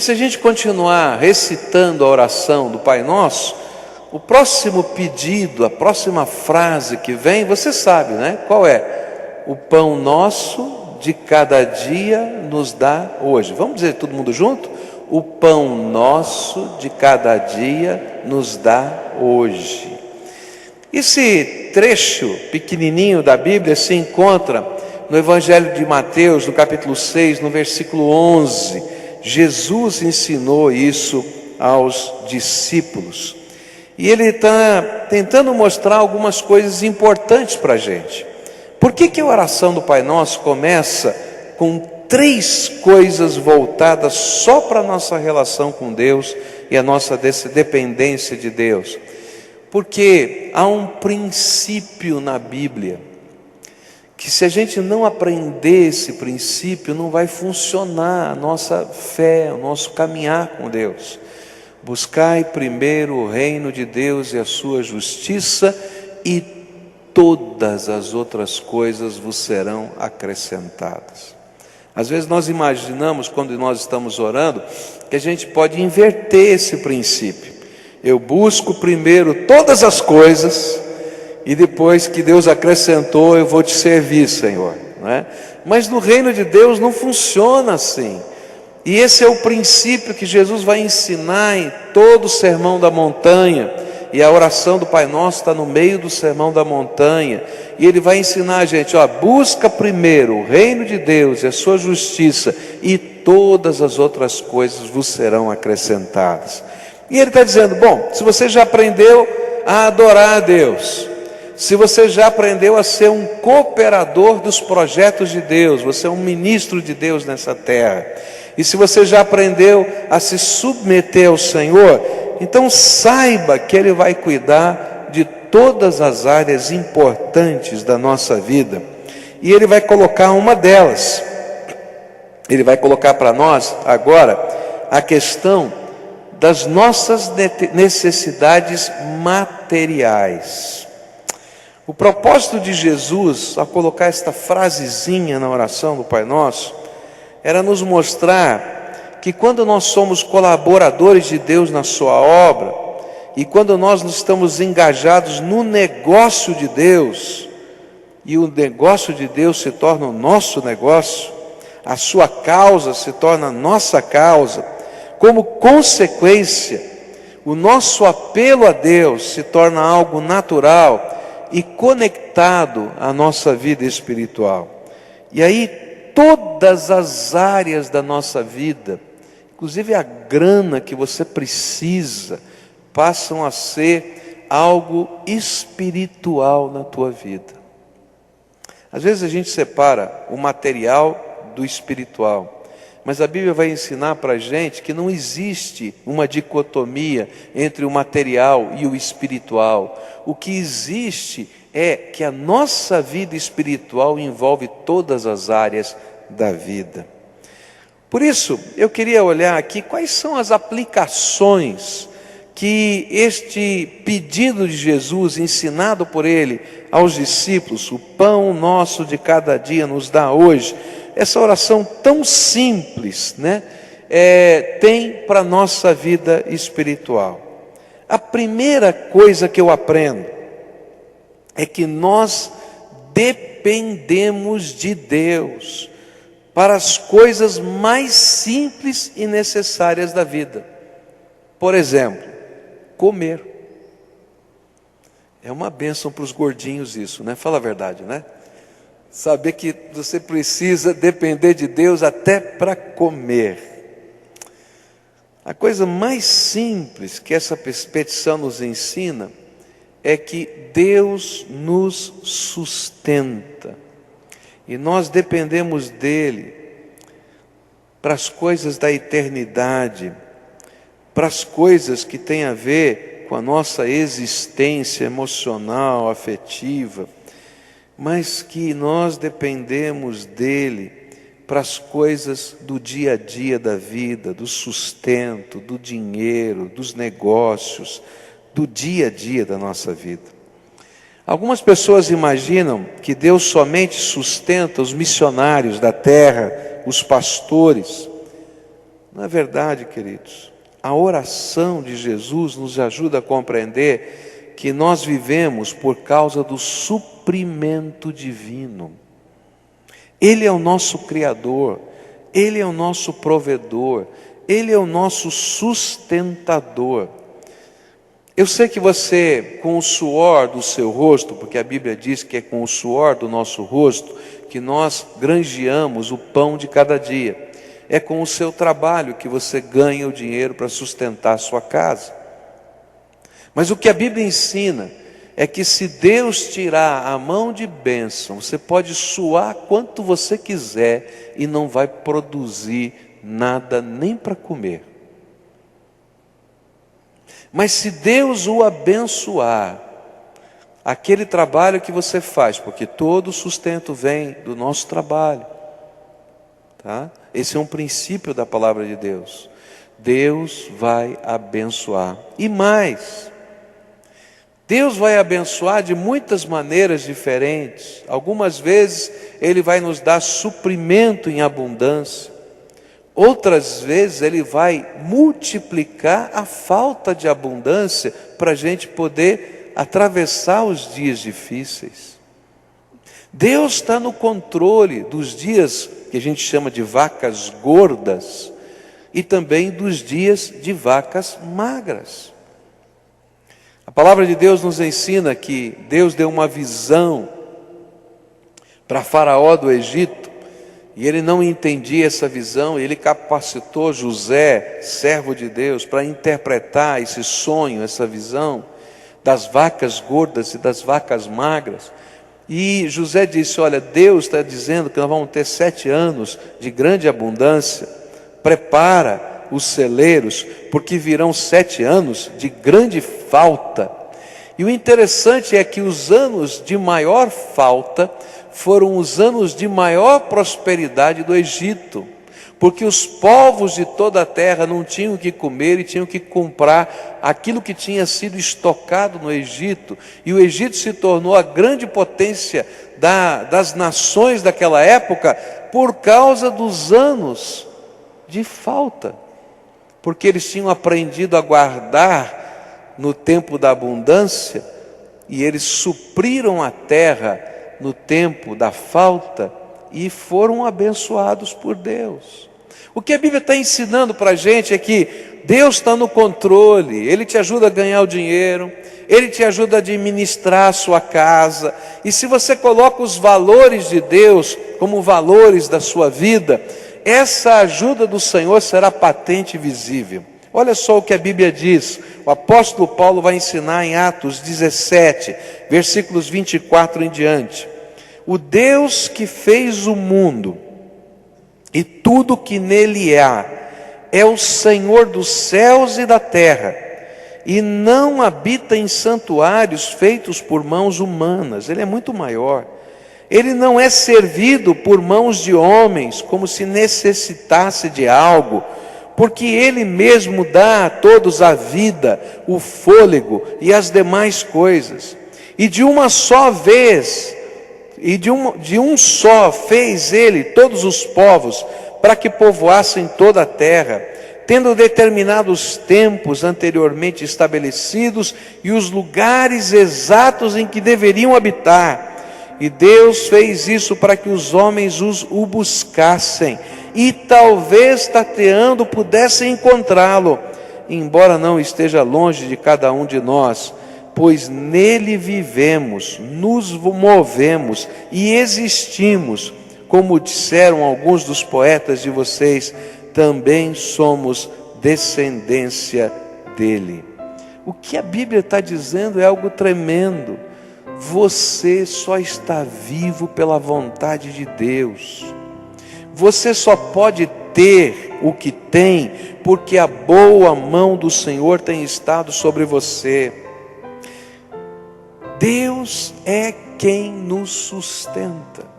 se a gente continuar recitando a oração do Pai Nosso, o próximo pedido, a próxima frase que vem, você sabe, né? Qual é? O pão nosso de cada dia nos dá hoje. Vamos dizer todo mundo junto? O pão nosso de cada dia nos dá hoje. Esse trecho pequenininho da Bíblia se encontra no Evangelho de Mateus, no capítulo 6, no versículo 11. Jesus ensinou isso aos discípulos. E ele está tentando mostrar algumas coisas importantes para a gente. Por que a oração do Pai Nosso começa com 3 coisas voltadas só para a nossa relação com Deus e a nossa dependência de Deus? Porque há um princípio na Bíblia, que se a gente não aprender esse princípio, não vai funcionar a nossa fé, o nosso caminhar com Deus. Buscai primeiro o reino de Deus e a sua justiça, e todas as outras coisas vos serão acrescentadas. Às vezes nós imaginamos, quando nós estamos orando, que a gente pode inverter esse princípio. Eu busco primeiro todas as coisas, e depois que Deus acrescentou, eu vou te servir, Senhor, não é? Mas no reino de Deus não funciona assim. E esse é o princípio que Jesus vai ensinar em todo o Sermão da Montanha. E a oração do Pai Nosso está no meio do Sermão da Montanha. E ele vai ensinar a gente, busca primeiro o reino de Deus e a sua justiça, e todas as outras coisas vos serão acrescentadas. E ele está dizendo, bom, se você já aprendeu a adorar a Deus, se você já aprendeu a ser um cooperador dos projetos de Deus, você é um ministro de Deus nessa terra, e se você já aprendeu a se submeter ao Senhor, então saiba que Ele vai cuidar de todas as áreas importantes da nossa vida, e Ele vai colocar uma delas. Ele vai colocar para nós agora a questão das nossas necessidades materiais. O propósito de Jesus, ao colocar esta frasezinha na oração do Pai Nosso, era nos mostrar que quando nós somos colaboradores de Deus na sua obra, e quando nós estamos engajados no negócio de Deus, e o negócio de Deus se torna o nosso negócio, a sua causa se torna a nossa causa, como consequência, o nosso apelo a Deus se torna algo natural e conectado à nossa vida espiritual. E aí todas as áreas da nossa vida, inclusive a grana que você precisa, passam a ser algo espiritual na tua vida. Às vezes a gente separa o material do espiritual, mas a Bíblia vai ensinar para a gente que não existe uma dicotomia entre o material e o espiritual. O que existe é que a nossa vida espiritual envolve todas as áreas da vida. Por isso, eu queria olhar aqui quais são as aplicações que este pedido de Jesus, ensinado por Ele aos discípulos, o pão nosso de cada dia nos dá hoje, essa oração tão simples, né, tem para a nossa vida espiritual. A primeira coisa que eu aprendo é que nós dependemos de Deus para as coisas mais simples e necessárias da vida. Por exemplo, comer. É uma bênção para os gordinhos isso, né? Fala a verdade, né? Saber que você precisa depender de Deus até para comer. A coisa mais simples que essa petição nos ensina é que Deus nos sustenta. E nós dependemos dEle para as coisas da eternidade, para as coisas que têm a ver com a nossa existência emocional, afetiva, mas que nós dependemos dEle para as coisas do dia a dia da vida, do sustento, do dinheiro, dos negócios, do dia a dia da nossa vida. Algumas pessoas imaginam que Deus somente sustenta os missionários da terra, os pastores. Na verdade, queridos, a oração de Jesus nos ajuda a compreender que nós vivemos por causa do suprimento divino. Ele é o nosso Criador, Ele é o nosso provedor, Ele é o nosso sustentador. Eu sei que você, com o suor do seu rosto, porque a Bíblia diz que é com o suor do nosso rosto que nós granjeamos o pão de cada dia. É com o seu trabalho que você ganha o dinheiro para sustentar a sua casa. Mas o que a Bíblia ensina é que se Deus tirar a mão de bênção, você pode suar quanto você quiser e não vai produzir nada nem para comer. Mas se Deus o abençoar, aquele trabalho que você faz, porque todo o sustento vem do nosso trabalho, tá? Esse é um princípio da palavra de Deus. Deus vai abençoar. E mais, Deus vai abençoar de muitas maneiras diferentes. Algumas vezes Ele vai nos dar suprimento em abundância. Outras vezes Ele vai multiplicar a falta de abundância para a gente poder atravessar os dias difíceis. Deus está no controle dos dias que a gente chama de vacas gordas e também dos dias de vacas magras. A palavra de Deus nos ensina que Deus deu uma visão para Faraó do Egito e ele não entendia essa visão, e ele capacitou José, servo de Deus, para interpretar esse sonho, essa visão das vacas gordas e das vacas magras. E José disse: olha, Deus está dizendo que nós vamos ter 7 anos de grande abundância, prepara os celeiros, porque virão 7 anos de grande falta. E o interessante é que os anos de maior falta foram os anos de maior prosperidade do Egito, porque os povos de toda a terra não tinham o que comer e tinham que comprar aquilo que tinha sido estocado no Egito, e o Egito se tornou a grande potência das nações daquela época por causa dos anos de falta, porque eles tinham aprendido a guardar no tempo da abundância, e eles supriram a terra no tempo da falta e foram abençoados por Deus. O que a Bíblia está ensinando para a gente é que Deus está no controle, Ele te ajuda a ganhar o dinheiro, Ele te ajuda a administrar a sua casa, e se você coloca os valores de Deus como valores da sua vida, essa ajuda do Senhor será patente e visível. Olha só o que a Bíblia diz, o apóstolo Paulo vai ensinar em Atos 17, versículos 24 em diante. O Deus que fez o mundo e tudo que nele há, é o Senhor dos céus e da terra, e não habita em santuários feitos por mãos humanas. Ele é muito maior. Ele não é servido por mãos de homens, como se necessitasse de algo, porque Ele mesmo dá a todos a vida, o fôlego e as demais coisas. E de uma só vez, de um só fez Ele todos os povos, para que povoassem toda a terra, tendo determinado os tempos anteriormente estabelecidos e os lugares exatos em que deveriam habitar. E Deus fez isso para que os homens o buscassem, e talvez tateando pudessem encontrá-lo, embora não esteja longe de cada um de nós, pois nele vivemos, nos movemos e existimos. Como disseram alguns dos poetas de vocês, também somos descendência dele. O que a Bíblia está dizendo é algo tremendo. Você só está vivo pela vontade de Deus. Você só pode ter o que tem porque a boa mão do Senhor tem estado sobre você. Deus é quem nos sustenta.